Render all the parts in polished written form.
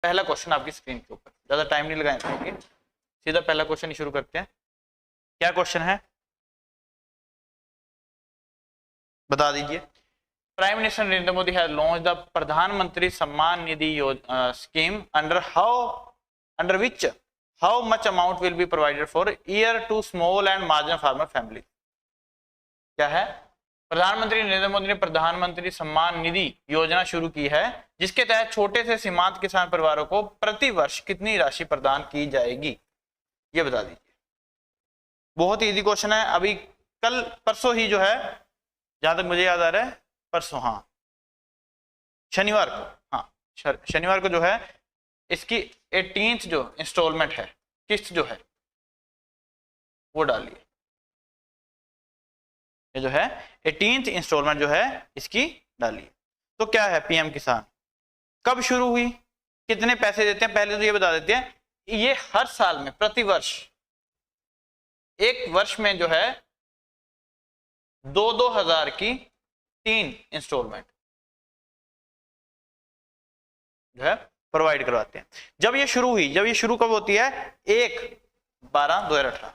पहला क्वेश्चन आपकी स्क्रीन के ऊपर, ज्यादा टाइम नहीं लगाएंगे, सीधा पहला क्वेश्चन ही शुरू करते हैं। क्या क्वेश्चन है बता दीजिए। Prime minister Narendra Modi has launched the Pradhan Mantri Samman Nidhi scheme under which how much amount will be provided for year to small and marginal farmer family. क्या है? प्रधानमंत्री नरेंद्र मोदी ने प्रधानमंत्री सम्मान निधि योजना शुरू की है, जिसके तहत छोटे से सीमांत किसान परिवारों को प्रति वर्ष कितनी राशि प्रदान की जाएगी, ये बता दीजिए। बहुत इजी क्वेश्चन है। अभी कल परसों ही जो है, जहां तक मुझे याद आ रहा है परसों, हाँ शनिवार को, हाँ शनिवार को जो है इसकी 18th जो इंस्टॉलमेंट है, किस्त जो है वो डालिए। ये जो है 18th इंस्टॉलमेंट जो है इसकी डालिए। तो क्या है पीएम किसान, कब शुरू हुई, कितने पैसे देते हैं, पहले तो ये बता देते हैं। ये हर साल में प्रति वर्ष, एक वर्ष में जो है 2-2 हजार की 3 इंस्टॉलमेंट जो है प्रोवाइड करवाते हैं। जब ये शुरू हुई, जब ये शुरू कब होती है, 1/12/2018।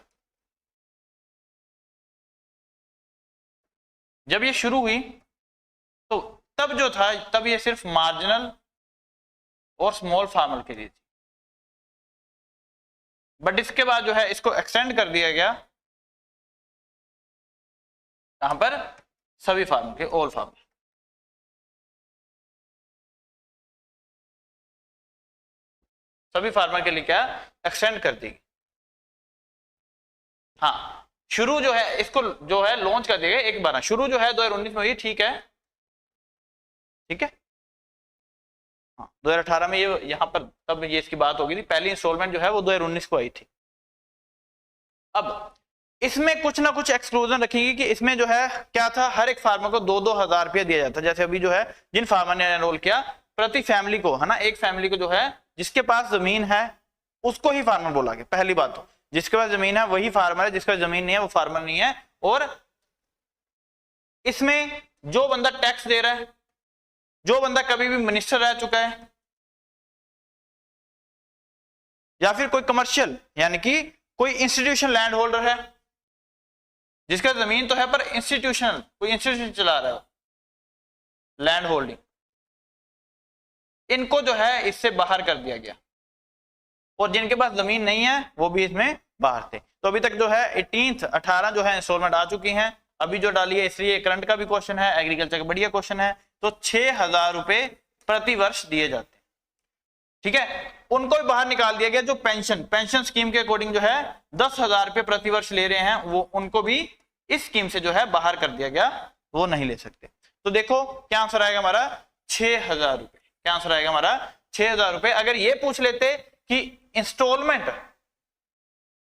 जब ये शुरू हुई तो तब जो था, तब ये सिर्फ मार्जिनल और स्मॉल फार्मर के लिए थी, बट इसके बाद जो है इसको एक्सटेंड कर दिया गया यहां पर सभी फार्मर के, ऑल फार्मर। सभी फार्मर के लिए क्या एक्सटेंड कर दी। हाँ शुरू जो है इसको जो है लॉन्च कर दिया गया 1/12, शुरू जो है 2019 में हुई, ठीक है, ठीक है। हाँ 2018 में ये यहाँ पर तब ये इसकी बात होगी थी, पहली इंस्टॉलमेंट जो है वो 2019 को आई थी। अब इसमें कुछ ना कुछ एक्सक्लूजन रखेंगे कि इसमें जो है क्या था, हर एक फार्मर को 2-2 हजार रुपया दिया जाता है। जैसे अभी जो है जिन फार्मर ने एनरोल किया, प्रति फैमिली को है ना, एक फैमिली को जो है जिसके पास जमीन है उसको ही फार्मर बोला गया। पहली बात तो जिसके पास जमीन है वही फार्मर है, जिसके पास जमीन नहीं है वो फार्मर नहीं है। और इसमें जो बंदा टैक्स दे रहा है, जो बंदा कभी भी मिनिस्टर रह चुका है, या फिर कोई कमर्शियल यानी कि कोई इंस्टीट्यूशन लैंड होल्डर है, जिसका जमीन तो है पर इंस्टीट्यूशनल कोई इंस्टीट्यूशन चला रहा है लैंड होल्डिंग, इनको जो है इससे बाहर कर दिया गया। और जिनके पास जमीन नहीं है वो भी इसमें बाहर थे। तो अभी तक जो है 18 जो है इंस्टॉलमेंट आ चुकी हैं, अभी जो डाली है, इसलिए करंट का भी क्वेश्चन है, एग्रीकल्चर का बढ़िया क्वेश्चन है। तो 6,000 रुपए प्रति वर्ष दिए जाते हैं, ठीक है। उनको भी बाहर निकाल दिया गया जो पेंशन स्कीम के अकॉर्डिंग जो है 10,000 रुपए प्रति वर्ष ले रहे हैं, वो उनको भी इस स्कीम से जो है बाहर कर दिया गया, वो नहीं ले सकते। तो देखो क्या आंसर आएगा हमारा, 6,000 रुपए। क्या आंसर आएगा हमारा, 6,000 रुपए। अगर ये पूछ लेते कि इंस्टॉलमेंट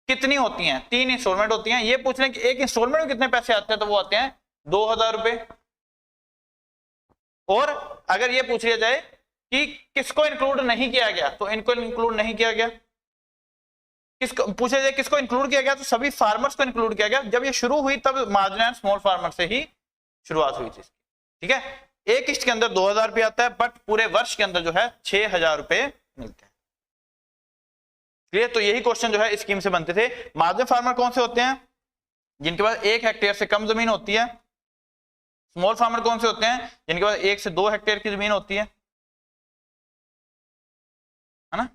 कितनी होती हैं, 3 इंस्टॉलमेंट होती हैं, ये पूछ लें कि एक इंस्टॉलमेंट में कितने पैसे आते हैं, तो वो आते हैं 2,000 रुपए। और अगर ये पूछ लिया जाए कि किसको इंक्लूड नहीं किया गया, तो इनको इंक्लूड नहीं किया गया। किसको पूछा जाए किसको इंक्लूड किया गया, तो सभी फार्मर्स को इंक्लूड किया गया। जब ये शुरू हुई तब मार्जिनल एंड स्मॉल फार्मर से ही शुरुआत हुई थी, ठीक है। एक किस्त के अंदर 2,000 रुपये आता है, बट पूरे वर्ष के अंदर जो है 6,000 रुपए मिलते हैं। क्लियर? तो यही क्वेश्चन जो है इस स्कीम से बनते थे। मार्जिनल फार्मर कौन से होते हैं, जिनके पास 1 हेक्टेयर से कम जमीन होती है। स्मॉल फार्मर कौन से होते हैं, जिनके पास 1 से 2 हेक्टेयर की जमीन होती है ना।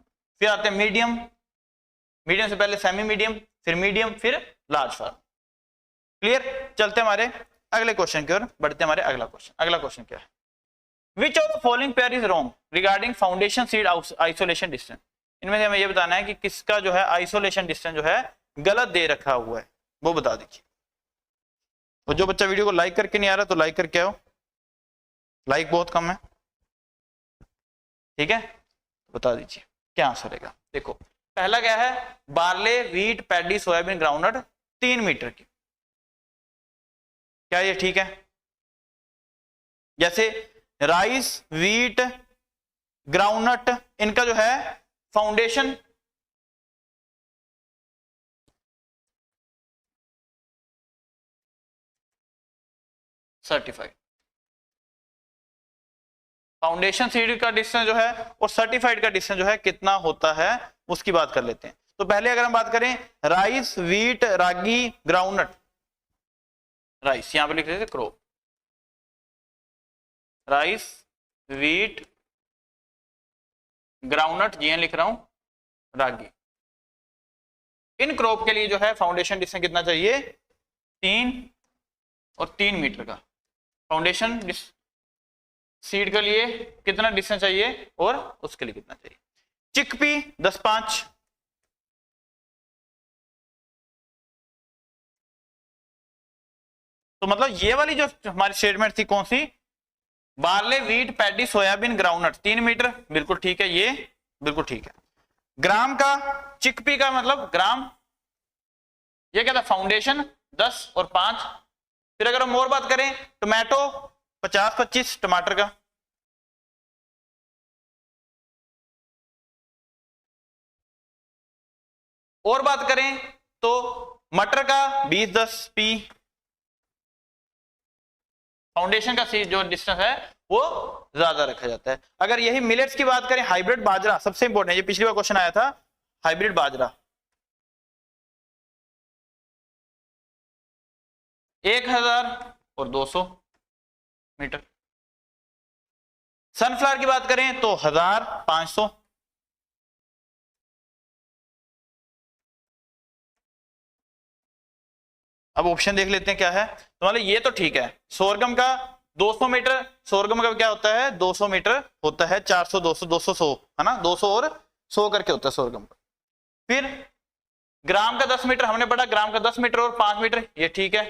फिर आते हैं मीडियम, मीडियम से पहले सेमी मीडियम, फिर मीडियम, फिर लार्ज फार्म। क्लियर? चलते हमारे अगले क्वेश्चन की ओर बढ़ते। हमारे अगला क्वेश्चन क्या है, which of the following pair is wrong regarding foundation seed isolation distance. इनमें से हमें यह बताना है कि किसका जो है आइसोलेशन डिस्टेंस जो है गलत दे रखा हुआ है, वो बता दीजिए। और जो बच्चा वीडियो को लाइक करके नहीं आ रहा तो लाइक करके आओ, लाइक बहुत कम है, ठीक है। बता दीजिए क्या आंसर रहेगा। देखो पहला क्या है, barley, wheat, paddy, soybean, groundnut 3 meter की। क्या ये ठीक है? जैसे राइस, व्हीट, ग्राउंडनट, इनका जो है फाउंडेशन सर्टिफाइड, फाउंडेशन सीड का डिस्टेंस जो है और सर्टिफाइड का डिस्टेंस जो है कितना होता है उसकी बात कर लेते हैं। तो पहले अगर हम बात करें rice, wheat, ragi, groundnut, rice यहां पे लिख देते crop, rice, wheat, groundnut, GN लिख रहा हूं, रागी, इन क्रॉप के लिए जो है फाउंडेशन डिस्टेंस कितना चाहिए, 3 और 3 मीटर का। फाउंडेशन सीड के लिए कितना डिस्टेंस चाहिए और उसके लिए कितना चाहिए। चिकपी 10-5, तो मतलब ये वाली जो हमारी स्टेटमेंट थी कौन सी, barley, wheat, paddy, soybean, groundnut 3 meter, बिल्कुल ठीक है, ये बिल्कुल ठीक है। ग्राम का, चिकपी का मतलब ग्राम, ये क्या था फाउंडेशन 10 और 5। फिर अगर हम और बात करें टोमेटो 50-25 टमाटर का, और बात करें तो मटर का 20-10 पी। फाउंडेशन का जो डिस्टेंस है वो ज्यादा रखा जाता है। अगर यही मिलेट्स की बात करें, हाइब्रिड बाजरा सबसे इंपॉर्टेंट है, ये पिछली बार क्वेश्चन आया था, हाइब्रिड बाजरा 1000 और 200 मीटर। सनफ्लावर की बात करें तो 1500। अब ऑप्शन देख लेते हैं क्या है। तो मतलब ये तो ठीक है, सोरगम का 200 मीटर, सोरगम का क्या होता है 200 मीटर होता है, 400, 200, 200, 100 है ना, 200 और 100 करके होता है सोरगम का। फिर ग्राम का 10 मीटर हमने पढ़ा, ग्राम का 10 मीटर और 5 मीटर, ये ठीक है।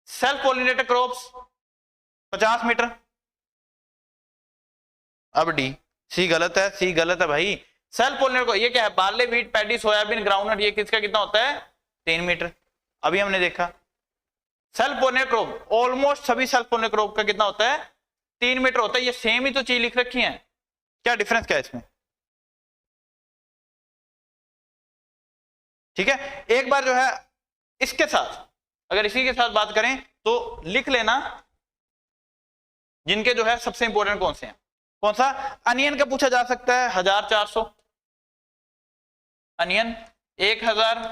Self pollinated crops 50 meter. अब डी, सी गलत है, सी गलत है भाई। सेल्फ पॉलिनेटेड को ये क्या है, barley, wheat, paddy, soybean, groundnut, ये किसका कितना होता है 3 मीटर। अभी हमने देखा सेल्फ पॉलिनेटेड क्रॉप, ऑलमोस्ट सभी सेल्फ पॉलिनेटेड क्रॉप का कितना होता है 3 मीटर होता है। ये सेम ही तो चीज लिख रखी है, क्या डिफरेंस क्या है इसमें, ठीक है। एक बार जो है इसके साथ, अगर इसी के साथ बात करें तो लिख लेना जिनके जो है सबसे इंपॉर्टेंट कौन से हैं। कौन सा, अनियन का पूछा जा सकता है 1400, अनियन 1000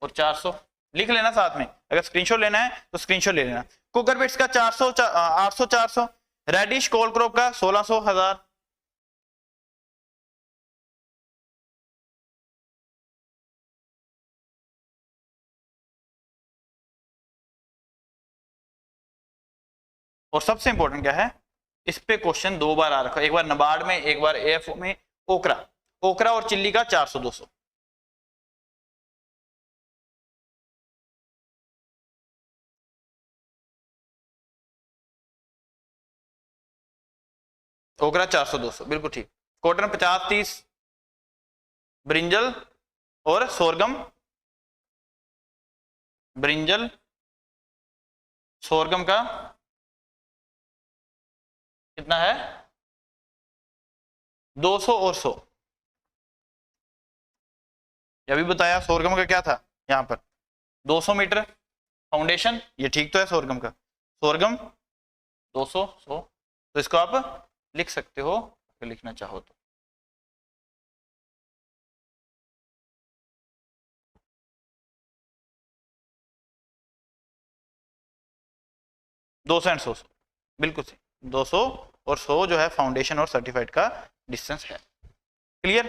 और 400 लिख लेना साथ में, अगर स्क्रीनशॉट लेना है तो स्क्रीनशॉट ले लेना। कुकर बिट्स का 400, 800, 400, रेडिश कोल क्रॉप का 1600, 1000। और सबसे इंपॉर्टेंट क्या है, इस पे क्वेश्चन 2 बार आ रखा है, एक बार नबार्ड में, एक बार एएफओ में, ओकरा, ओकरा और चिल्ली का 400, 200। ओकरा 400, 200 बिल्कुल ठीक। कॉटन 50, 30, ब्रिंजल और सोरगम, ब्रिंजल सोरगम का कितना है 200 और 100। अभी बताया सोरगम का क्या था, यहां पर 200 मीटर फाउंडेशन, ये ठीक तो है सोरगम का, सोरगम 200, 100, तो इसको आप लिख सकते हो अगर लिखना चाहो तो। दो सौ एंड 100 बिल्कुल सही, 200 और 100 जो है फाउंडेशन और सर्टिफाइड का डिस्टेंस है। क्लियर,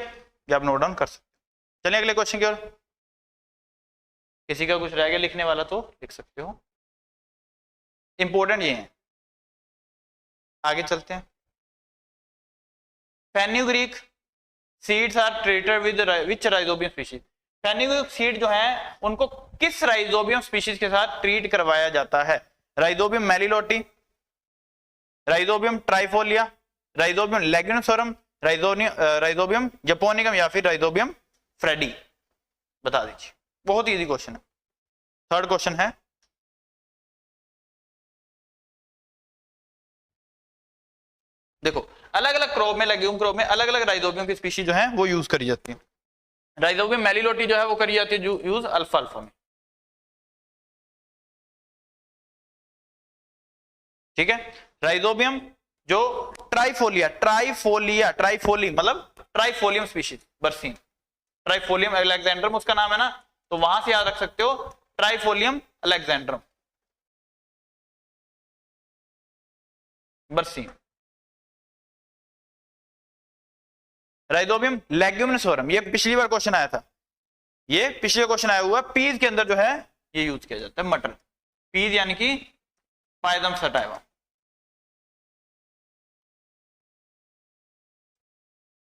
ये आप नोट डाउन कर सकते हो। चलिए अगले क्वेश्चन की ओर, किसी का कुछ रह गया लिखने वाला तो लिख सकते हो, इंपॉर्टेंट ये है। आगे चलते हैं। Fenugreek seeds are treated with which Rhizobium species. Fenugreek seed जो है उनको किस राइजोबियम स्पीशीज के साथ ट्रीट करवाया जाता है, राइजोबियम मेलिलोटी, राइजोबियम ट्राइफोलिया, राइजोबियम लेग्यूमिनोसोरम, राइजोबियम जपोनिकम या फिर राइजोबियम फ्रेडी, बता दीजिए। बहुत इजी क्वेश्चन है। थर्ड क्वेश्चन है, देखो अलग अलग क्रॉप में, लेग्यूम क्रॉप में अलग अलग राइजोबियम की स्पीशीज जो है वो यूज करी जाती है। राइजोबियम मेलिलोटी जो है वो करी जाती है यूज अल्फा अल्फा में, ठीक है। राइजोबियम जो ट्राइफोलिया ट्राइफोलिया ट्राइफोली मतलब ट्राइफोलियम स्पीशीज बरसीम, ट्राइफोलियम अलेक्जेंड्रम उसका नाम है ना, तो वहां से याद रख सकते हो ट्राइफोलियम अलेक्जेंड्रम बरसीम। राइजोबियम लेग्यूमिनोसोरम, ये पिछली बार क्वेश्चन आया था, ये पिछले क्वेश्चन आया हुआ, पीज के अंदर जो है ये यूज किया जाता है, मटर पीज यानी कि पायदम सटाइवा।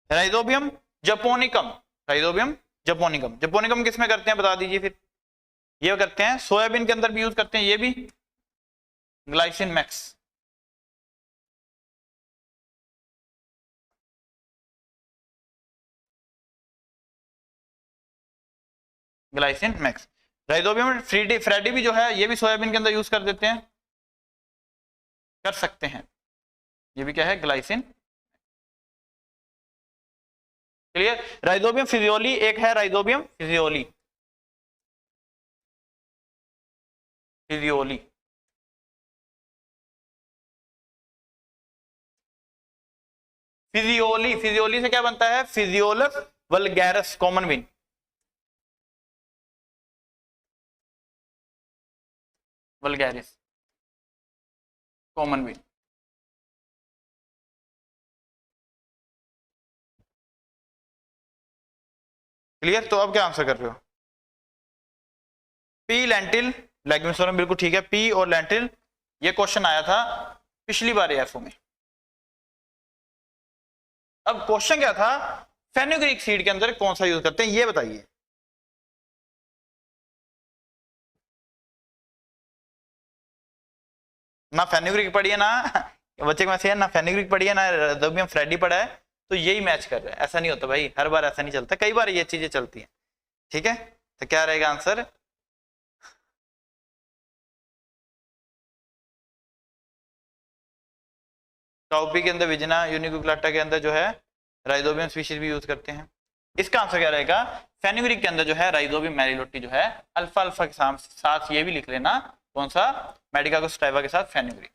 राइजोबियम जपोनिकम, राइजोबियम जपोनिकम, जपोनिकम किसमें करते हैं बता दीजिए फिर। ये करते हैं सोयाबीन के अंदर भी यूज करते हैं, ये भी glycine max, glycine max. Rhizobium fredii fredii भी जो है ये भी सोयाबीन के अंदर यूज कर देते हैं, कर सकते हैं, ये भी क्या है ग्लाइसिन। क्लियर। राइजोबियम फिजियोली एक है, राइजोबियम फिजियोली, फिजियोली फिजियोली फिजियोली से क्या बनता है, phaseolus vulgaris common bean, vulgaris common bean. Clear. तो अब क्या आंसर कर रहे हो, पी लेंटिल लेग्यूमिनोसोरम, बिल्कुल ठीक है, पी और लेंटिल, ये क्वेश्चन आया था पिछली बार एएफओ में। अब क्वेश्चन क्या था, फेनुग्रीक सीड के अंदर कौन सा यूज करते हैं ये बताइए। ना फेनुग्रीक पढ़ी है ना बच्चे को मैसेज, ना फेनुग्रीक पढ़ी है ना राइजोबियम फ्रेडी पढ़ा है, तो यही मैच कर रहा है। ऐसा नहीं होता भाई, हर बार ऐसा नहीं चलता, कई बार ये चीजें चलती हैं। ठीक है, तो क्या रहेगा आंसर, काउपी के अंदर विजना, यूनिकुलाटा के अंदर जो है राइजोबियम स्पीशीज भी यूज करते हैं। इसका आंसर क्या रहेगा, फेनुग्रीक के अंदर जो है राइजोबियम मैरिलोटी जो है अल्फा अल्फा के साथ ये भी लिख लेना, कौन सा, मेडिकागोस्टाइवा के साथ फेनुग्रीक,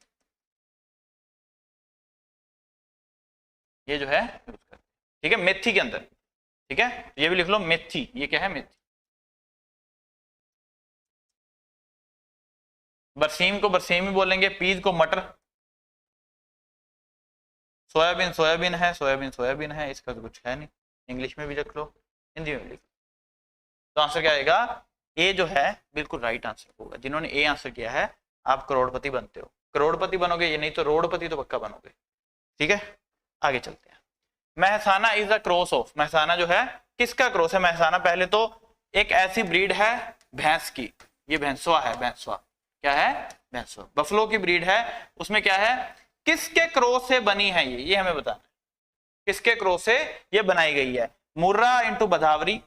ये जो है यूज करते हैं। ठीक है, मेथी के अंदर, ठीक है, ये भी लिख लो मेथी, ये क्या है मेथी। बरसीम को बरसीम ही बोलेंगे, पीज को मटर, सोयाबीन सोयाबीन है, सोयाबीन सोयाबीन है, इसका तो कुछ है नहीं, इंग्लिश में भी लिख लो, हिंदी में भी लिख लो। तो आंसर क्या आएगा, ए जो है बिल्कुल राइट आंसर होगा। जिन्होंने ए आंसर किया है आप करोड़पति बनते हो, करोड़पति बनोगे, ये नहीं तो रोडपति तो पक्का बनोगे। ठीक है, आगे चलते हैं। Mehsana is the cross of, Mehsana जो है किसका क्रॉस है, महसाना पहले तो एक ऐसी ब्रीड है भैंस की, ये भैंसवा है, भैंसवा क्या है, भैंसवा बफलो की ब्रीड है, उसमें क्या है, किसके क्रॉस से बनी है ये हमें बताना है, किसके क्रॉस से ये बनाई गई है। मुर्रा इंटू बधावरी,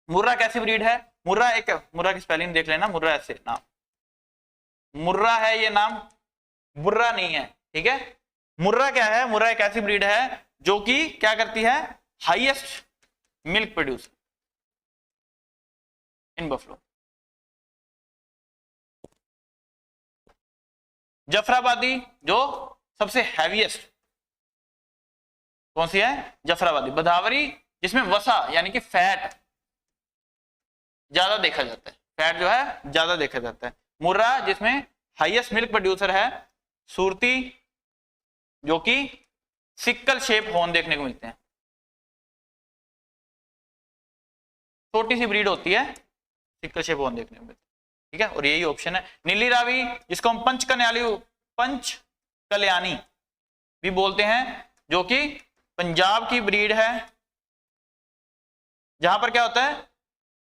मुर्रा कैसी ब्रीड है, मुर्रा एक, मुर्रा की स्पेलिंग देख लेना, मुर्रा ऐसे नाम, मुर्रा है ये नाम, बुर्रा नहीं है। ठीक है, मुर्रा क्या है, मुर्रा एक ऐसी ब्रीड है जो कि क्या करती है, highest milk producer in buffalo. Jafarabadi जो सबसे हैवीएस्ट, कौन सी है, जफराबादी। बधावरी जिसमें वसा यानी कि फैट ज्यादा देखा जाता है, फैट जो है ज्यादा देखा जाता है। मुर्रा जिसमें हाईएस्ट मिल्क प्रोड्यूसर है। सूरती जो कि सिक्कल शेप हॉर्न देखने को मिलते हैं, छोटी सी ब्रीड होती है, सिक्कल शेप हॉर्न देखने को मिलते हैं। ठीक है, और यही ऑप्शन है। नीली रावी जिसको हम पंच कल्याणी भी बोलते हैं, जो कि पंजाब की ब्रीड है, जहां पर क्या होता है,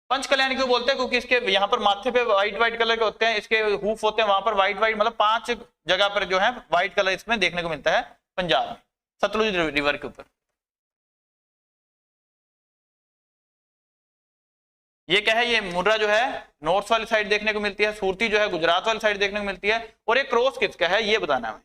पंच कल्याणी क्यों बोलते हैं, क्योंकि इसके यहाँ पर माथे पे व्हाइट व्हाइट कलर के होते हैं, इसके हूफ होते हैं वहां पर व्हाइट व्हाइट, मतलब 5 जगह पर जो है व्हाइट कलर इसमें देखने को मिलता है पंजाब में, सतलुज रिवर के ऊपर। ये क्या है, ये मुर्रा जो है नॉर्थ वाली साइड देखने को मिलती है, सूरती जो है गुजरात वाली साइड देखने को मिलती है, और ये क्रॉस किसका है ये बताना है।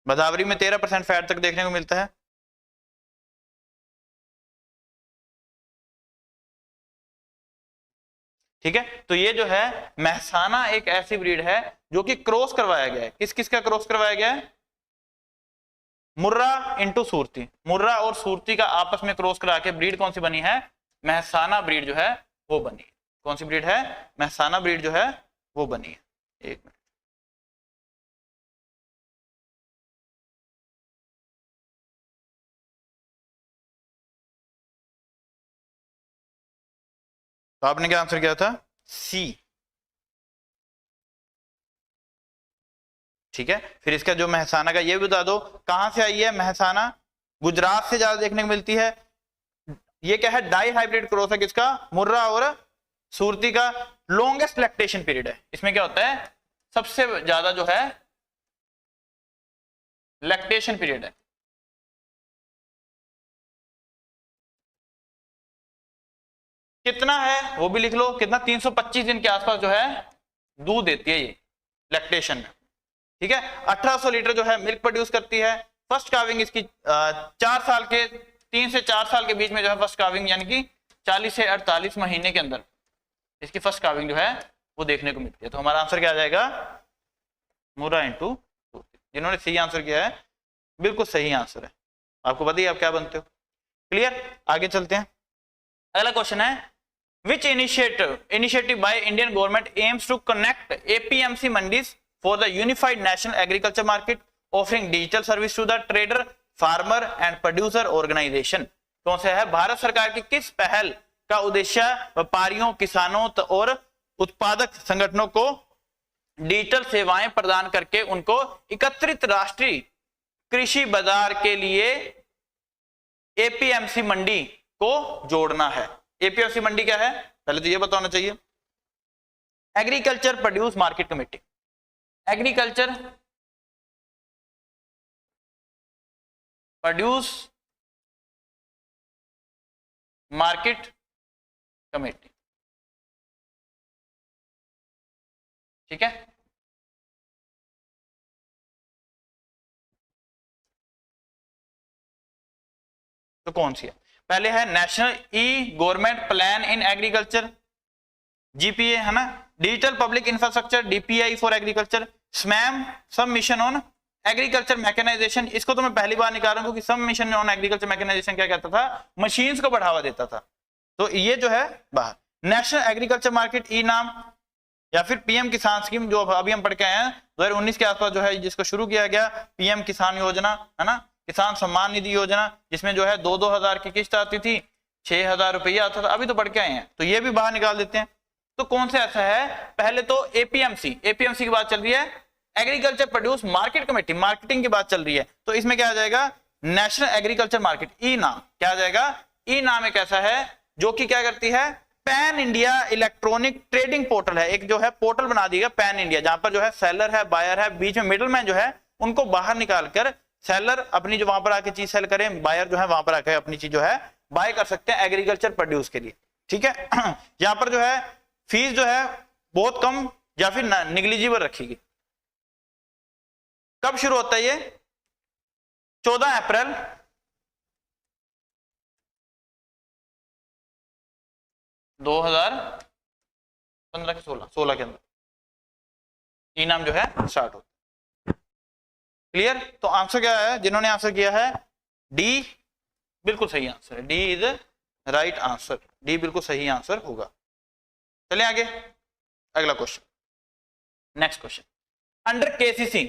बदावरी में 13% फैट तक देखने को मिलता है। ठीक है, तो ये जो है मेहसाना एक ऐसी ब्रीड है जो कि क्रॉस करवाया गया है। किस किस का क्रॉस करवाया गया है? मुर्रा इंटू सूरती, मुर्रा और सूरती का आपस में क्रॉस करा के ब्रीड कौन सी बनी है? मेहसाना ब्रीड जो है वो बनी है। कौन सी ब्रीड है? मेहसाना ब्रीड जो है वो बनी है। एक मिनट, तो आपने क्या आंसर किया था? सी। ठीक है, फिर इसका जो मेहसाना का ये भी बता दो कहां से आई है मेहसाना? गुजरात से ज्यादा देखने को मिलती है। ये क्या है? डाई हाइब्रिड क्रॉस है किसका? मुर्रा और सूरती का। लॉन्गेस्ट लैक्टेशन पीरियड है। इसमें क्या होता है? सबसे ज्यादा जो है लैक्टेशन पीरियड है। कितना है वो भी लिख लो, कितना? 325 दिन के आसपास जो है दूध देती है ये लैक्टेशन में। ठीक है, 1800 लीटर जो है मिल्क प्रोड्यूस करती है। फर्स्ट काविंग इसकी 4 साल के 3 से 4 साल के बीच में जो है फर्स्ट काविंग, यानी कि 40 से 48 महीने के अंदर इसकी फर्स्ट काविंग जो है वो देखने को मिलती है। तो हमारा आंसर क्या आ जाएगा? मुर्रा इंटू। जिन्होंने सही आंसर किया है बिल्कुल सही आंसर है। आपको पता ही आप क्या बनते हो। क्लियर? आगे चलते हैं। अगला क्वेश्चन है, which initiative by Indian government aims to connect APMC mandis for the unified national agriculture market, offering digital service to the trader, farmer and producer organization? कौन सा है? भारत सरकार की किस पहल का उद्देश्य व्यापारियों, किसानों और उत्पादक संगठनों को डिजिटल सेवाएं प्रदान करके उनको एकत्रित राष्ट्रीय कृषि बाजार के लिए एपीएमसी मंडी को जोड़ना है? एपीएमसी मंडी क्या है? पहले तो ये बताना चाहिए। Agriculture produce market committee. Agriculture produce market committee. ठीक है, तो कौन सी है? पहले है national e government plan in agriculture, GPA है ना, digital public infrastructure, DPI for agriculture, SMAM sub mission on agriculture mechanisation. इसको तो मैं पहली बार निकाल रहा हूं क्योंकि सब मिशन ऑन एग्रीकल्चर मैकेनाइजेशन क्या कहता था? मशीन्स को बढ़ावा देता था। तो ये जो है बाहर। नेशनल एग्रीकल्चर मार्केट ई नाम, या फिर पीएम किसान स्कीम जो अभी हम पढ़ के आए हैं 2019 के आसपास जो है जिसको शुरू किया गया, पीएम किसान योजना है ना, किसान सम्मान निधि योजना, जिसमें जो है 2-2 हजार की किस्त आती थी, 6,000 रुपया आता था। अभी तो बढ़ के आए हैं, तो ये भी बाहर निकाल देते हैं। तो कौन सा ऐसा है? पहले तो एपीएमसी, एपीएमसी की बात चल रही है, agriculture produce market committee, marketing की बात चल रही है। तो इसमें क्या आ जाएगा? नेशनल एग्रीकल्चर मार्केट ई नाम। क्या आ जाएगा? ई नाम एक ऐसा है जो कि क्या करती है? Pan India electronic trading portal है। एक जो है पोर्टल बना दिया पैन इंडिया, जहां पर जो है सेलर है, बायर है, बीच में मिडलमैन जो है उनको बाहर निकालकर सेलर अपनी जो वहां पर आके चीज सेल करें, बायर जो है वहां पर आके अपनी चीज जो है बाय कर सकते हैं एग्रीकल्चर प्रोड्यूस के लिए। ठीक है, यहां पर जो है फीस जो है बहुत कम या फिर निग्लिजिबल रखी गई। कब शुरू होता है ये? 14 अप्रैल 2015 के 16 के अंदर ई नाम जो है स्टार्ट होता है। क्लियर? तो आंसर क्या है? जिन्होंने आंसर किया है डी, बिल्कुल सही आंसर है। D is right answer. D बिल्कुल सही आंसर होगा। चलिए आगे, अगला question, next question. Under KCC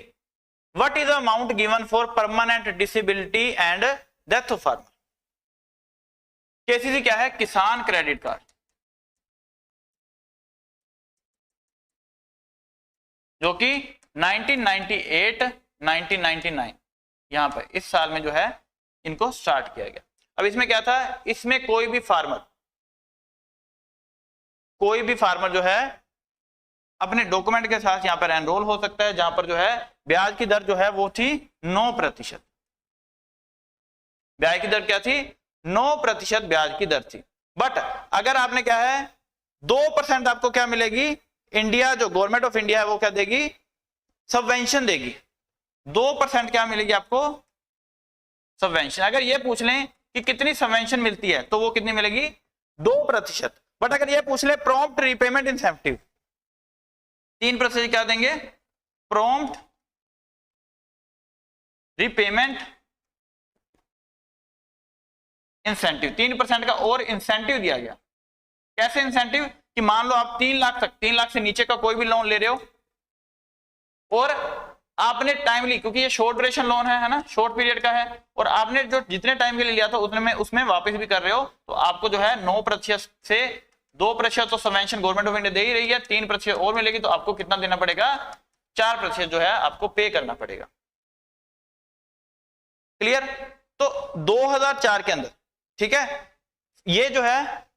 what is the amount given for permanent disability and death of farmer? KCC क्या है? किसान क्रेडिट कार्ड, जो कि 1998-1999 यहां पर इस साल में जो है इनको स्टार्ट किया गया। अब इसमें क्या था? इसमें कोई भी फार्मर जो है अपने डॉक्यूमेंट के साथ यहां पर एनरोल हो सकता है, जहां पर जो है ब्याज की दर जो है वो थी 9%। ब्याज की दर क्या थी? 9% ब्याज की दर थी। बट अगर आपने क्या है 2% आपको क्या मिलेगी? इंडिया जो गवर्नमेंट ऑफ इंडिया है वो क्या देगी? सबवेंशन देगी। 2% क्या मिलेगी आपको? सबवेंशन। अगर ये पूछ लें कि कितनी सबवेंशन मिलती है तो वो कितनी मिलेगी? 2%। बट अगर ये पूछ ले प्रॉम्प्ट रीपेमेंट इंसेंटिव, 3% क्या देंगे, प्रॉम्प्ट रीपेमेंट इंसेंटिव, 3% का और इंसेंटिव दिया गया। कैसे इंसेंटिव, कि मान लो आप 3 लाख से नीचे का कोई भी लोन ले रहे हो और आपने टाइमली, क्योंकि ये शॉर्ट ड्यूरेशन लोन है ना, शॉर्ट पीरियड का है, और आपने जो जितने टाइम के लिए लिया था उतने में उसमें वापस भी कर रहे हो, तो आपको जो है 9% से 2% तो सबवेंशन गवर्नमेंट ऑफ इंडिया दे ही रही है, 3% और मिलेगी, तो आपको कितना देना पड़ेगा, 4% जो है आपको पे करना पड़ेगा। क्लियर। तो 2004 के अंदर, ठीक है, ये जो है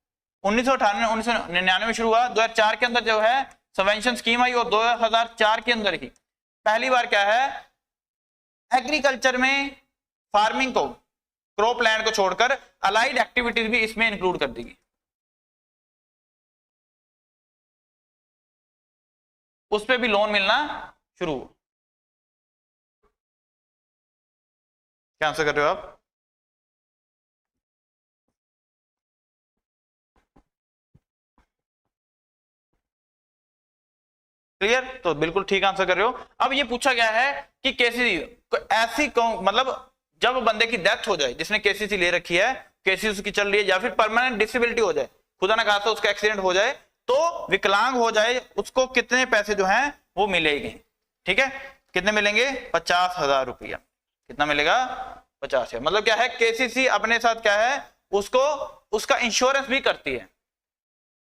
1999 में शुरू हुआ, 2004 के अंदर जो है सबवेंशन स्कीम आई, और 2004 के अंदर ही पहली बार क्या है, एग्रीकल्चर में फार्मिंग को, क्रॉप लैंड को छोड़कर अलाइड एक्टिविटीज भी इसमें इंक्लूड कर देगी। उस पे भी लोन मिलना शुरू हुआ। क्या आंसर कर रहे हो आप? क्लियर, तो बिल्कुल ठीक आंसर कर रहे हो। अब ये पूछा गया है कि केसीसी ऐसी मतलब जब बंदे की डेथ हो जाए, जिसने केसीसी ले रखी है, केसीसी उसकी चल रही है, या फिर परमानेंट डिसेबिलिटी हो जाए, खुदा ना खास्ता उसका एक्सीडेंट हो जाए, तो विकलांग हो जाए, उसको कितने पैसे जो हैं वो मिलेंगे। ठीक है, कितने मिलेंगे, 50,000 रुपया। कितना मिलेगा, 50,000। मतलब क्या है, केसीसी अपने साथ क्या है, उसको उसका इंश्योरेंस भी करती है।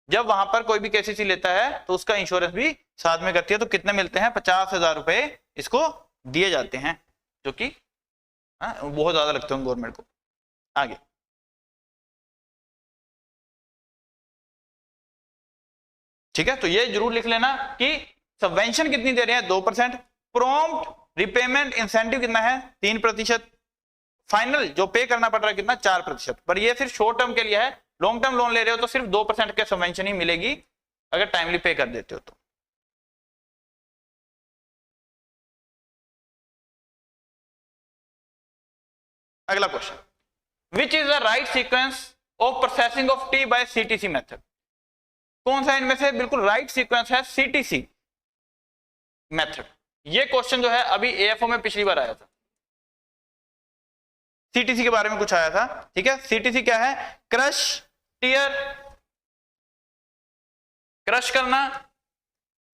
जब वहां पर कोई भी केसीसी लेता है तो उसका इंश्योरेंस भी साथ में करती है। तो कितने मिलते हैं, 50,000 रुपए इसको दिए जाते हैं, जो कि बहुत ज्यादा लगते हैं गवर्नमेंट को। आगे ठीक है, तो ये जरूर लिख लेना कि सबवेंशन कितनी दे रहे हैं, 2%, प्रॉम्प्ट रीपेमेंट इंसेंटिव कितना है, 3%, फाइनल जो पे करना पड़ रहा है कितना, 4%। पर ये सिर्फ शॉर्ट टर्म के लिए है, लॉन्ग टर्म लोन ले रहे हो तो सिर्फ 2% के सबवेंशन ही मिलेगी अगर टाइमली पे कर देते हो तो। अगला question, which is the right sequence of processing of tea by CTC method. कौन सा इनमें से बिल्कुल राइट सीक्वेंस है, सीटीसी मेथड। ये क्वेश्चन जो है अभी एएफओ में पिछली बार आया था, सीटीसी के बारे में कुछ आया था। ठीक है, सीटीसी क्या है, क्रश, टीयर, क्रश करना,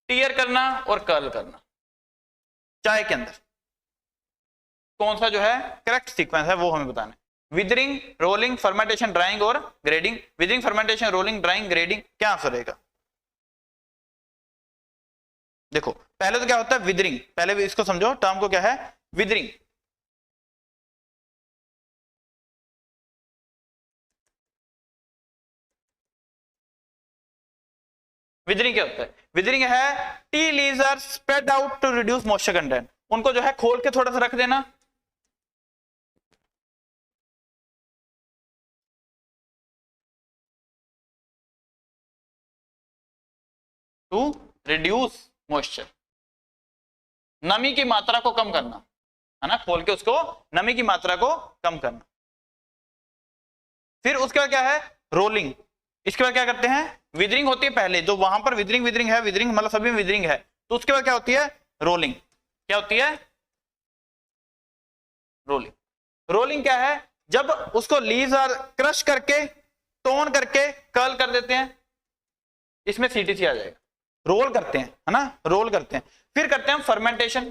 टीयर करना और कर्ल करना। चाय के अंदर कौन सा जो है करेक्ट सीक्वेंस है वो हमें बताना है। विदरिंग, रोलिंग, फर्मेंटेशन, ड्राइंग और grading. Withering, fermentation, rolling, drawing, grading, क्या आंसर रहेगा। देखो पहले तो क्या होता है विदरिंग, पहले इसको समझो टर्म को, क्या है विदरिंग। विदरिंग क्या होता है, विदरिंग है tea leaves are spread out to reduce moisture content. उनको जो है खोल के थोड़ा सा रख देना, टू रिड्यूस मॉइस्चर, नमी की मात्रा को कम करना है ना, खोल के उसको नमी की मात्रा को कम करना। फिर उसके बाद क्या है रोलिंग। इसके बाद क्या करते हैं, विदरिंग होती है पहले, जो वहां पर विदरिंग विदरिंग है, विदरिंग मतलब सभी में विदरिंग है, तो उसके बाद क्या होती है रोलिंग। क्या होती है रोलिंग। रोलिंग क्या है, जब उसको लीव्स आर क्रश करके, टोन करके कर्ल कर देते हैं, इसमें सीटीसी आ जाएगा। रोल करते हैं है ना, रोल करते हैं। फिर करते हैं फर्मेंटेशन।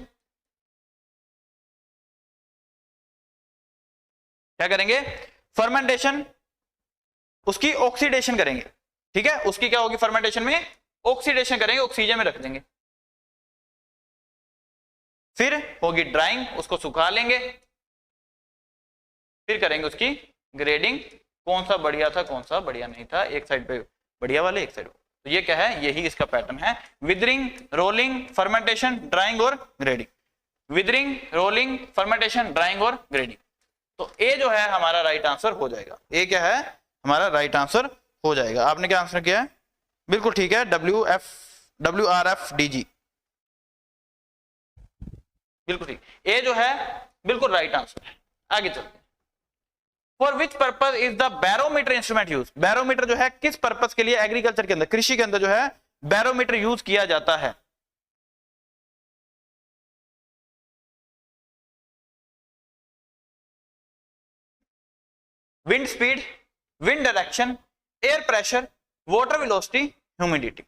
क्या करेंगे, फर्मेंटेशन, उसकी ऑक्सीडेशन करेंगे। ठीक है, उसकी क्या होगी फर्मेंटेशन में, ऑक्सीडेशन करेंगे, ऑक्सीजन में रख देंगे। फिर होगी ड्राइंग, उसको सुखा लेंगे। फिर करेंगे उसकी ग्रेडिंग, कौन सा बढ़िया था कौन सा बढ़िया नहीं था, एक साइड पे बढ़िया वाले एक साइड। तो ये क्या है, यही इसका पैटर्न है, विदरिंग, रोलिंग, फर्मेंटेशन, ड्राइंग और grading. Withering, rolling, fermentation, drawing और ग्रेडिंग। तो ए जो है हमारा राइट आंसर हो जाएगा। ए क्या है हमारा राइट आंसर हो जाएगा। आपने क्या आंसर किया है, बिल्कुल ठीक है, WRFDG, बिल्कुल ठीक। ए जो है बिल्कुल राइट आंसर है। आगे चलते हैं। For which purpose is the barometer instrument use? Barometer जो है किस पर्पज के लिए एग्रीकल्चर के अंदर, कृषि के अंदर जो है बैरोमीटर यूज किया जाता है? Wind speed, wind direction, air pressure, water velocity, humidity.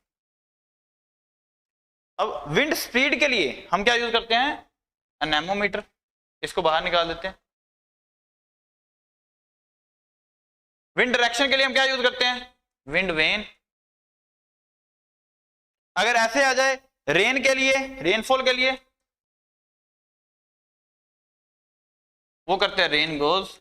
अब विंड स्पीड के लिए हम क्या यूज करते हैं? एनेमोमीटर। इसको बाहर निकाल देते हैं। विंड डायरेक्शन के लिए हम क्या यूज करते हैं? Wind vane. अगर ऐसे आ जाए रेन के लिए, रेनफॉल के लिए वो करते हैं रेन गोज।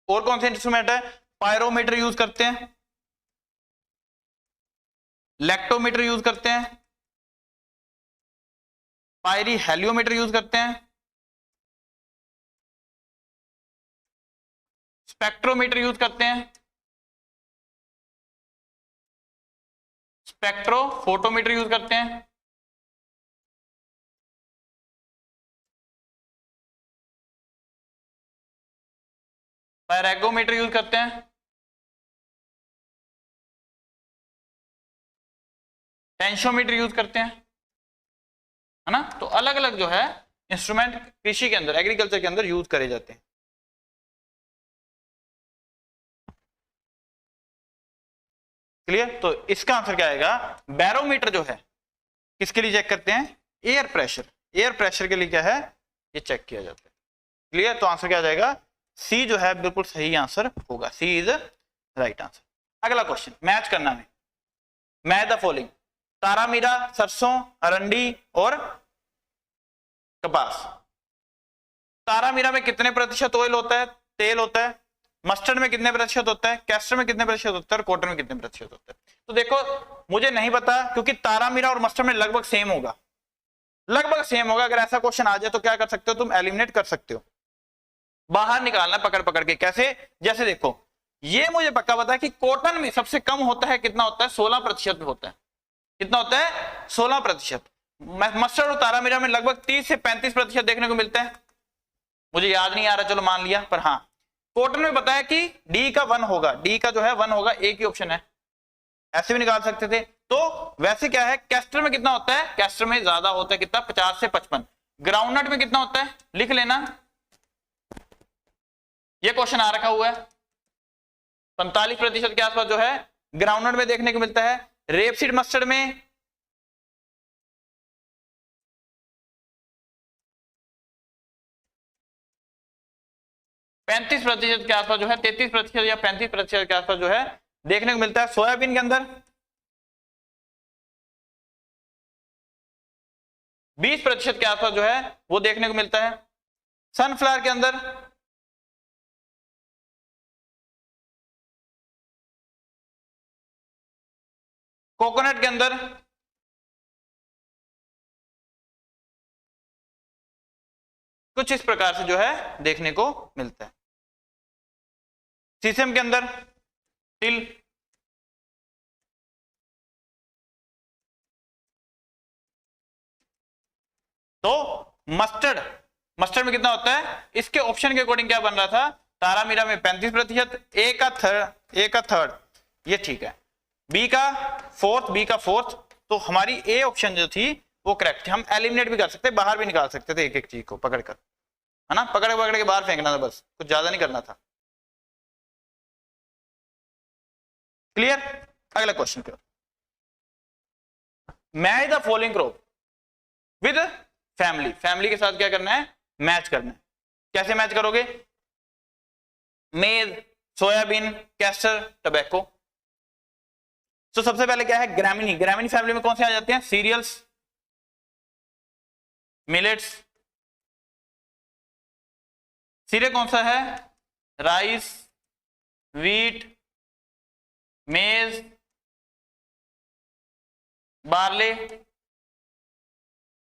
और कौन सा इंस्ट्रूमेंट है? पायरोमीटर यूज करते हैं, लेक्टोमीटर यूज करते हैं, पायरी हेलियोमीटर यूज करते हैं, स्पेक्ट्रोमीटर यूज करते हैं, स्पेक्ट्रोफोटोमीटर यूज करते हैं, पैरागोमीटर यूज करते हैं, टेंशोमीटर यूज करते हैं, है ना। तो अलग अलग जो है इंस्ट्रूमेंट कृषि के अंदर, एग्रीकल्चर के अंदर यूज करे जाते हैं। क्लियर? तो इसका आंसर क्या आएगा? बैरोमीटर जो है किसके लिए चेक करते हैं? Air pressure. एयर प्रेशर के लिए क्या है? ये चेक किया जाता है। क्लियर? तो आंसर क्या आ जाएगा? सी जो है बिल्कुल सही आंसर होगा। सी इज राइट आंसर। अगला क्वेश्चन मैच करना है। Match the following. तारामीरा, सरसों, अरंडी और कपास। तारामीरा में कितने प्रतिशत ऑयल होता है, तेल होता है? मस्टर्ड में कितने प्रतिशत होता है? कैस्टर में कितने प्रतिशत होता है? और कॉटन में कितने प्रतिशत होता है? तो देखो मुझे नहीं पता, क्योंकि तारामीरा और मस्टर्ड में लगभग सेम होगा, लगभग सेम होगा। अगर ऐसा क्वेश्चन आ जाए तो क्या कर सकते हो तुम? एलिमिनेट कर सकते हो, बाहर निकालना पकड़ पकड़ के। कैसे? जैसे देखो ये मुझे पक्का पता है कि कॉटन में सबसे कम होता है, कितना होता है? 16% होता है। कितना होता है? 16%। मस्टर्ड और तारामीरा में लगभग 30 से 35% देखने को मिलता है। मुझे याद नहीं आ रहा, चलो मान लिया। पर हाँ कॉटन में पता है कि डी का 1 होगा, डी का जो है 1 होगा। एक ही ऑप्शन है, ऐसे भी निकाल सकते थे। तो वैसे क्या है, कैस्टर में कितना होता है? कैस्टर में ज्यादा होता है, कितना? 50 से 55। ग्राउंडनट में कितना होता है? लिख लेना, ये क्वेश्चन आ रखा हुआ है। 45% के आसपास जो है ग्राउंडनट में देखने को मिलता है। रेपसीड मस्टर्ड में 35% के आसपास जो है, 33% या 35% के आसपास जो है देखने को मिलता है। सोयाबीन के अंदर 20% के आसपास जो है वो देखने को मिलता है। सनफ्लावर के अंदर 20%, कोकोनट के अंदर 20%, कुछ इस प्रकार से जो है देखने को मिलता है। सीसम के अंदर, तिल, तो मस्टर्ड, मस्टर्ड में कितना होता है? इसके ऑप्शन के अकॉर्डिंग क्या बन रहा था? तारामीरा में 35%, ए का थर्ड, ये ठीक है। बी का फोर्थ, तो हमारी ए ऑप्शन जो थी वो करेक्ट थी। हम एलिमिनेट भी कर सकते, बाहर भी निकाल सकते थे एक एक चीज को पकड़कर, है ना। पकड़ पकड़ के बाहर फेंकना था, बस कुछ ज्यादा नहीं करना था। क्लियर? अगला क्वेश्चन करो। Match the following crop with family. Family के साथ क्या करना है? मैच करना है। कैसे मैच करोगे? मेज, सोयाबीन, कैस्टर, टबैको। तो सबसे पहले क्या है? ग्रामीनी। ग्रामीनी फैमिली में कौन से आ जाते हैं? Serials, millets. सीरियल कौन सा है? राइस, वीट, मेज, बार्ले,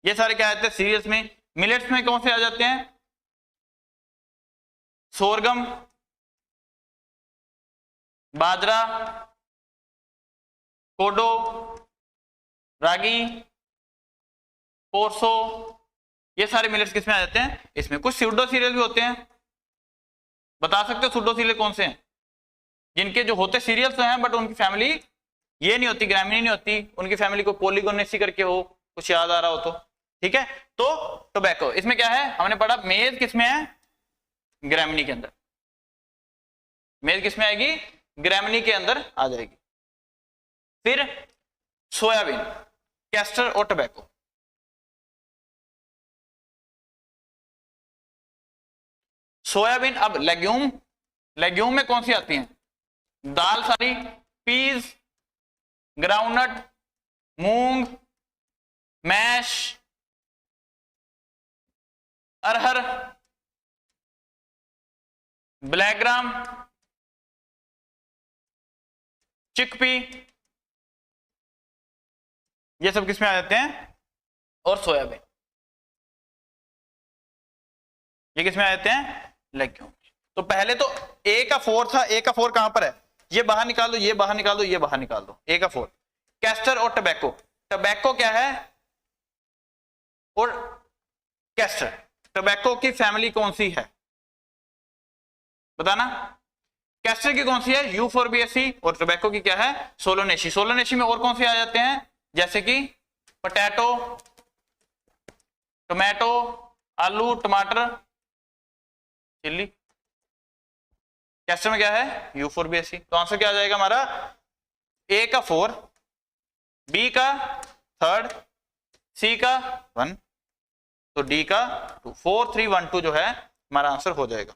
ये सारे क्या आते हैं सीरियल्स में। मिलेट्स में कौन से आ जाते हैं? सोरगम, बाजरा, कोडो, रागी, पोर्सो, ये सारे मिलेट्स किसमें आ जाते हैं? इसमें। कुछ सूडो सीरियल भी होते हैं, बता सकते हो सूडो सीरियल कौन से हैं? जिनके जो होते सीरियल्स तो हैं बट उनकी फैमिली ये नहीं होती, ग्रामीणी नहीं होती, उनकी फैमिली को पॉलीगोनेसी करके हो, कुछ याद आ रहा हो तो, ठीक है। तो टोबैको इसमें क्या है, हमने पढ़ा मेज किसमें है? ग्रामीणी के अंदर। मेज किसमें आएगी? ग्रामीणी के अंदर आ जाएगी। फिर सोयाबीन, कैस्टर और टोबैको। सोयाबीन, अब लेग्यूम, लेग्यूम में कौन सी आती हैं? दाल सारी, पीज, ग्राउंडनट, मूंग, मैश, अरहर, ब्लैक ग्राम, चिकपी, ये सब किसमें आ जाते हैं? और सोयाबीन, ये किसमें आ जाते हैं? लेग्यूम। तो पहले तो ए का 4 था, ए का 4 कहां पर है? ये बाहर निकाल दो, ये बाहर निकाल दो, ये बाहर निकाल दो, ए का 4। कैस्टर और टोबैको, टोबैको क्या है और कैस्टर, टोबैको की फैमिली कौन सी है बताना? कैस्टर की कौन सी है? यूफोर्बिएसी, और टोबैको की क्या है? सोलोनेसी। सोलोनेसी में और कौन से आ जाते हैं? जैसे कि पोटैटो, टोमेटो, आलू, टमाटर, चिल्ली। कैस्टर में क्या है? यूफोर्बिएसी। तो आंसर क्या आ जाएगा हमारा? ए का 4, बी का 3, सी का 1, तो डी का 2। 4 3 1 2 जो है हमारा आंसर हो जाएगा।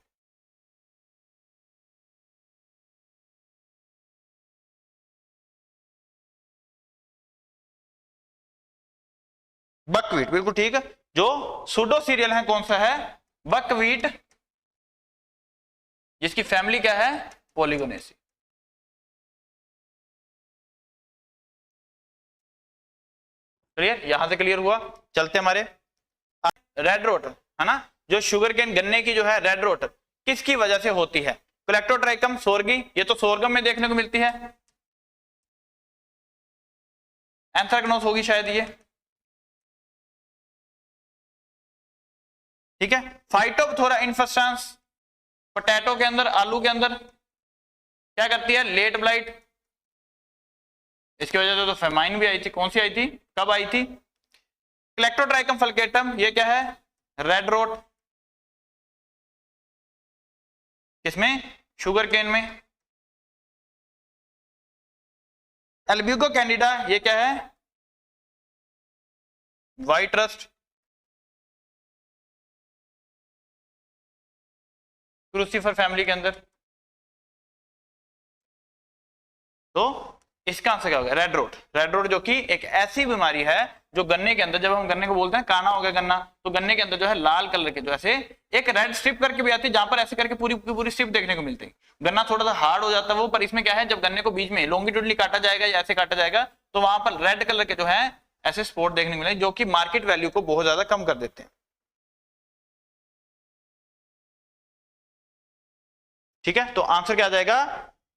बकवीट, बिल्कुल ठीक है। जो सूडो सीरियल है कौन सा है? बकवीट, जिसकी फैमिली क्या है? पॉलीगोनेसी। क्लियर? यहां से क्लियर हुआ। चलते हमारे रेड रोट है ना, जो शुगर केन गन्ने की जो है रेड रोट किसकी वजह से होती है? कोलेक्टोट्राइकम सोर्गी, ये तो सोरगम में देखने को मिलती है। एंथ्रेक्नोस होगी शायद ये, ठीक है। फाइटोप्थोरा इन्फेस्टेंस, पोटैटो के अंदर, आलू के अंदर क्या करती है? Late blight. इसकी वजह से तो फेमाइन भी आई थी। कौन सी आई थी? कब आई थी? क्लेक्टोट्राइकम फल्केटम, ये क्या है? Red rot. किसमें? शुगर केन में। एल्ब्यूको कैंडिडा, ये क्या है? White rust. क्रूसीफर फैमिली के अंदर। तो इसका आंसर क्या होगा? Red road. रेड रोट जो कि एक ऐसी बीमारी है जो गन्ने के अंदर, जब हम गन्ने को बोलते हैं काना हो गया गन्ना, तो गन्ने के अंदर जो है लाल कलर के जो ऐसे एक रेड स्ट्रिप करके भी आती है, जहां पर ऐसे करके पूरी पूरी स्ट्रिप देखने को मिलती है। गन्ना थोड़ा सा हार्ड हो जाता है वो, पर इसमें क्या है, जब गन्ने को बीच में लॉन्गिट्यूडली काटा जाएगा या ऐसे काटा जाएगा तो वहां पर रेड कलर के जो है ऐसे स्पॉट देखने को मिलेंगे, जो कि मार्केट वैल्यू को बहुत ज्यादा कम कर देते हैं। ठीक है, तो आंसर क्या आ जाएगा?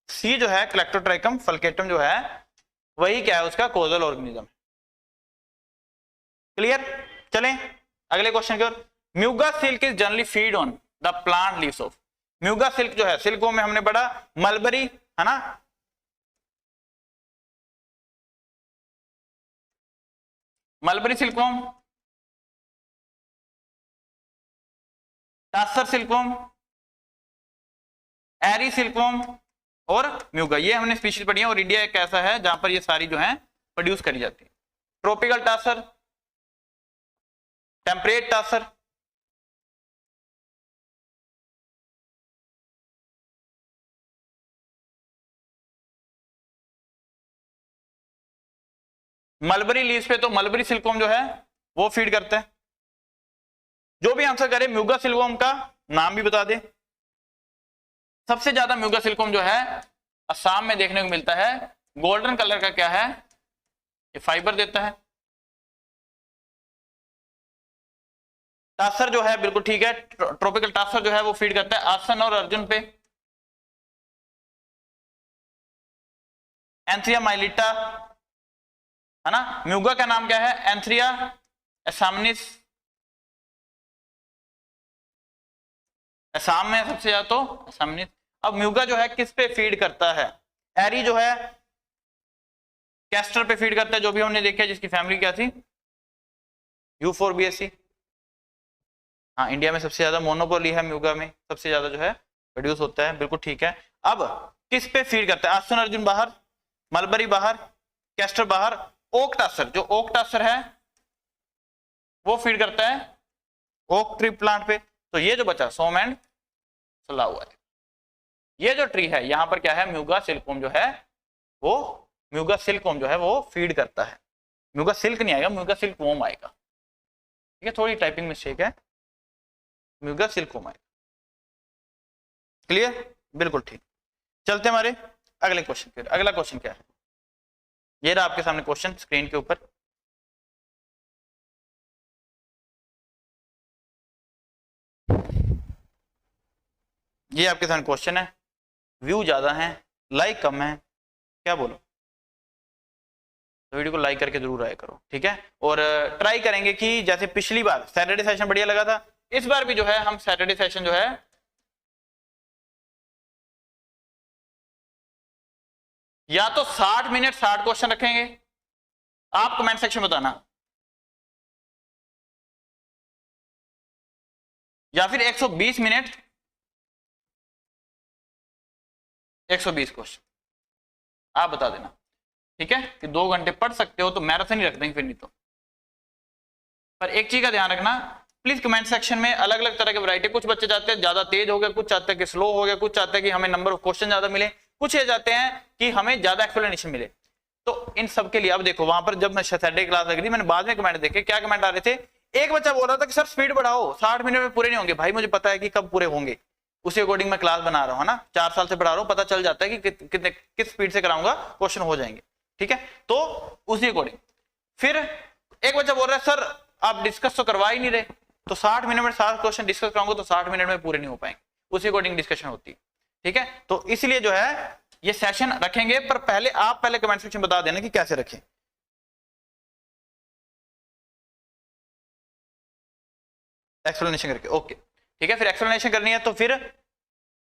सी जो है क्लेक्टोट्राइकम फल्केटम जो है वही क्या है? उसका कोजल ऑर्गेनिज्म। क्लियर? चलें अगले क्वेश्चन की ओर। Muga silk is generally feed on the plant leaves of. Muga silk जो है, सिल्कों में हमने पढ़ा मलबरी है ना, mulberry silkworm, tasar silkworm, eri silkworm और म्यूगा, ये हमने स्पीशीज पढ़ी है। और इंडिया एक ऐसा है जहां पर ये सारी जो है प्रोड्यूस करी जाती है। ट्रॉपिकल टासर, टेम्परेट टासर, मलबरी लीव्स पे तो मलबरी सिल्कवॉर्म जो है वो फीड करता है। जो भी आंसर करे म्यूगा सिल्कवॉर्म का नाम भी बता दे। सबसे ज्यादा म्यूगा सिल्कवॉर्म जो है असम में देखने को मिलता है। गोल्डन कलर का क्या है? ये फाइबर देता है। टासर जो है बिल्कुल ठीक है, ट्रॉपिकल टासर जो है वो फीड करता है आसन और अर्जुन पे। एंथ्रिया माइलिटा, है ना। म्यूगा का नाम क्या है? एंथ्रिया एसामनिस। असम में सबसे ज्यादा तो एसामनिस। अब म्यूगा जो है किस पे फीड करता है? एरी जो है कैस्टर पे फीड करता है, जो भी हमने देखा, जिसकी फैमिली क्या थी? यूफोरबिएसी। हाँ, इंडिया में सबसे ज्यादा मोनोपोली है म्यूगा में, सबसे ज्यादा जो है प्रोड्यूस होता है, बिल्कुल ठीक है। अब किस पे फीड करता है? आस्टन अर्जुन बाहर, मलबरी बाहर, कैस्टर बाहर, ओक टासर, जो ओक टासर है वो फीड करता है ओक ट्री प्लांट पे। तो ये जो बचा सोम एंड सलाहुआ, ये जो ट्री है यहां पर क्या है? म्यूगा सिल्कोम जो है वो, म्यूगा सिल्कोम जो है वो फीड करता है। म्यूगा सिल्क नहीं आएगा, म्यूगा सिल्कवॉर्म आएगा, ठीक है, थोड़ी टाइपिंग मिस्टेक है, म्यूगा सिल्कवॉर्म आएगा। क्लियर? बिल्कुल ठीक। चलते हमारे अगले क्वेश्चन पे। अगला क्वेश्चन क्या है? ये रहा आपके सामने क्वेश्चन स्क्रीन के ऊपर। ये आपके सामने क्वेश्चन है, व्यू ज्यादा है, लाइक कम है, क्या बोलो? तो वीडियो को लाइक करके जरूर आया करो, ठीक है। और ट्राई करेंगे कि जैसे पिछली बार सैटरडे सेशन बढ़िया लगा था, इस बार भी जो है हम सैटरडे सेशन जो है या तो 60 मिनट 60 क्वेश्चन रखेंगे, आप कमेंट सेक्शन बताना, या फिर 120 मिनट 120 क्वेश्चन, आप बता देना, ठीक है। कि 2 घंटे पढ़ सकते हो तो मैराथन ही रख देंगे फिर, नहीं तो। पर एक चीज का ध्यान रखना, प्लीज कमेंट सेक्शन में अलग अलग तरह के वैरायटी, कुछ बच्चे चाहते हैं ज्यादा तेज हो गया, कुछ चाहते हैं कि स्लो हो गया, कुछ चाहते हैं कि हमें नंबर ऑफ क्वेश्चन ज्यादा मिले, कुछ ये चाहते हैं कि हमें ज्यादा एक्सप्लेनेशन मिले। तो इन सब के लिए अब देखो, वहां पर जब मैं सैटरडे क्लास लग रही, मैंने बाद में कमेंट देखे, क्या कमेंट आ रहे थे। एक बच्चा बोल रहा था कि सर स्पीड बढ़ाओ, 60 मिनट में पूरे नहीं होंगे। भाई मुझे पता है कि कब पूरे होंगे, उसी अकॉर्डिंग मैं क्लास बना रहा हूँ ना, 4 साल से पढ़ा रहा हूँ, पता चल जाता है कि कितने किस स्पीड से कराऊंगा क्वेश्चन हो जाएंगे, ठीक है। तो उसी अकॉर्डिंग फिर एक बच्चा बोल रहा है सर आप डिस्कस तो करवा ही नहीं रहे, तो 60 मिनट में 60 क्वेश्चन डिस्कस कराऊंगा तो 60 मिनट में पूरे नहीं हो पाएंगे, उसी अकॉर्डिंग डिस्कशन होती है, ठीक है। तो इसलिए जो है ये सेशन रखेंगे, पर पहले आप पहले कमेंट सेक्शन बता देना कि कैसे रखें। एक्सप्लेनेशन करके, ओके ठीक है। फिर एक्सप्लेनेशन करनी है तो फिर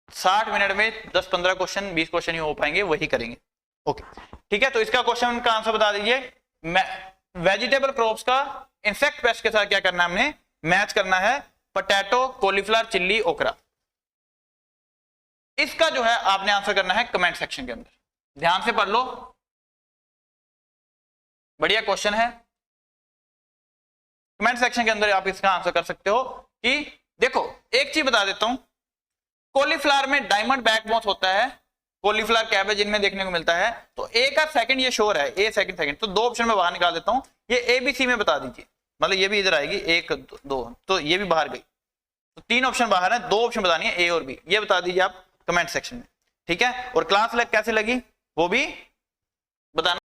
60 मिनट में 10-15 क्वेश्चन 20 क्वेश्चन ही हो पाएंगे, वही करेंगे, ओके ठीक है। तो इसका क्वेश्चन का आंसर बता दीजिए। वेजिटेबल क्रॉप्स का इंसेक्ट पेस्ट के साथ क्या करना है? हमने मैच करना है पोटैटो, कॉलीफ्लावर, चिल्ली, ओकरा। इसका जो है आपने आंसर करना है कमेंट सेक्शन के अंदर, ध्यान से पढ़ लो, बढ़िया क्वेश्चन है। कमेंट सेक्शन के अंदर आप इसका आंसर कर सकते हो। कि देखो एक चीज बता देता हूं, कॉलीफ्लावर में डायमंड बैकबोन होता है, कॉलीफ्लावर कैबेज इनमें देखने को मिलता है, तो ए का सेकंड ये श्योर है, ए सेकंड, तो 2 ऑप्शन में बाहर निकाल देता हूं, ये ए बी सी में बता दीजिए, मतलब ये भी इधर आएगी 1 2, तो ये भी बाहर गई, तो 3 ऑप्शन बाहर है, 2 ऑप्शन बतानी है ए और बी, ये बता दीजिए आप कमेंट सेक्शन में, ठीक है। और क्लास कैसे लगी वो भी बताना।